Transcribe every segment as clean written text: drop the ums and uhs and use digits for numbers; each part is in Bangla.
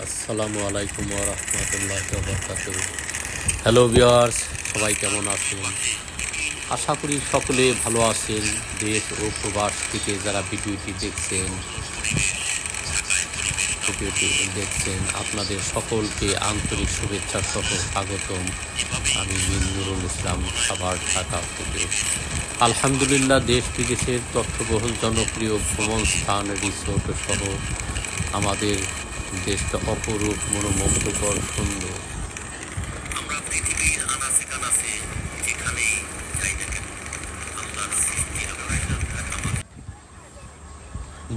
আসসালামু আলাইকুম ওয়া রাহমাতুল্লাহি ওয়া বারাকাতুহু। হ্যালো ভিউয়ার্স, সবাই কেমন আছেন? আশা করি সকলে ভালো আছেন। দেশ ও প্রবাস থেকে যারা ভিডিওটি দেখছেন আপনাদের সকলকে আন্তরিক শুভেচ্ছা সহ স্বাগতম। আমি নুরুল ইসলাম, খাবার ঢাকা থেকে। আলহামদুলিল্লাহ, দেশ বিদেশের তথ্যবহুল জনপ্রিয় ভ্রমণ স্থান, রিসোর্ট সহ আমাদের দেশটা অপরূপ, মনোমুগ্ধকর, সুন্দর।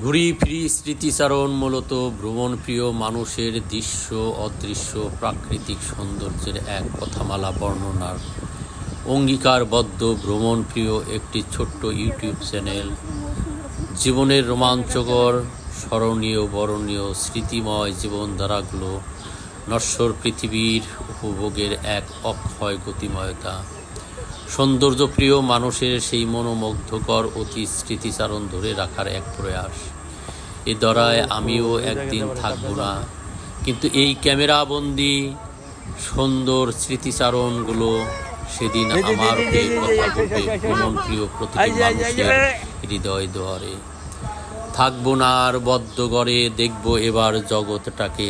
ঘুরি ফিরি স্মৃতিচারণ মূলত ভ্রমণপ্রিয় মানুষের দৃশ্য, অদৃশ্য, প্রাকৃতিক সৌন্দর্যের এক কথামালা বর্ণনার অঙ্গীকারবদ্ধ ভ্রমণপ্রিয় একটি ছোট্ট ইউটিউব চ্যানেল। জীবনের রোমাঞ্চকর, স্মরণীয়, বরণীয়, স্মৃতিময় জীবনধারাগুলো নশ্বর পৃথিবীর উপভোগের এক অক্ষয় গতিময়তা। সৌন্দর্যপ্রিয় মানুষের সেই মনোমুগ্ধকর অতীত স্মৃতিচারণ ধরে রাখার এক প্রয়াস। এ দরায় আমিও একদিন থাকব না, কিন্তু এই ক্যামেরাবন্দি সুন্দর স্মৃতিচারণগুলো সেদিন আমার হয়ে কথা বলবে ভ্রমণপ্রিয় প্রতিটি মানুষের হৃদয় দুয়ারে। থাকবো না আর বদ্ধ ঘরে, দেখব এবার জগৎটাকে।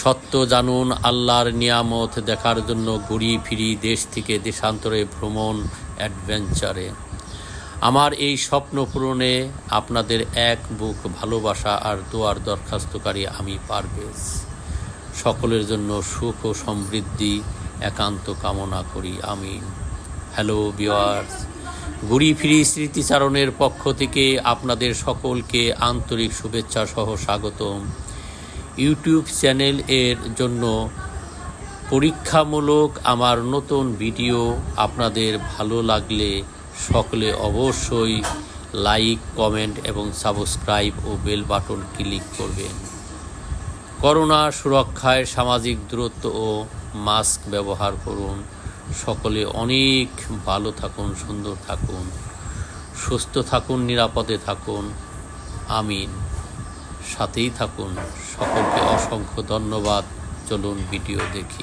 সত্য জানুন, আল্লাহর নিয়ামত দেখার জন্য ঘুরি ফিরি দেশ থেকে দেশান্তরে ভ্রমণ অ্যাডভেঞ্চারে। আমার এই স্বপ্ন পূরণে আপনাদের এক বুক ভালোবাসা আর দোয়ার দরখাস্তকারী আমি পারভেজ। সকলের জন্য সুখ ও সমৃদ্ধি একান্ত কামনা করি, আমিন। হ্যালো ভিউয়ার্স, ঘুরি ফিরি স্মৃতিচারণের পক্ষ থেকে আপনাদের সকলকে আন্তরিক শুভেচ্ছা সহ স্বাগতম। ইউটিউব চ্যানেল এর জন্য পরীক্ষামূলক আমার নতুন ভিডিও আপনাদের ভালো লাগলে সকলে অবশ্যই লাইক, কমেন্ট এবং সাবস্ক্রাইব ও বেল বাটন ক্লিক করবেন। করোনা সুরক্ষায় সামাজিক দূরত্ব ও মাস্ক ব্যবহার করুন। সকলে অনেক ভালো থাকুন, সুন্দর থাকুন, সুস্থ থাকুন, নিরাপদে থাকুন, আমিন। সাথেই থাকুন। সকলকে অসংখ্য ধন্যবাদ। চলুন ভিডিও দেখি।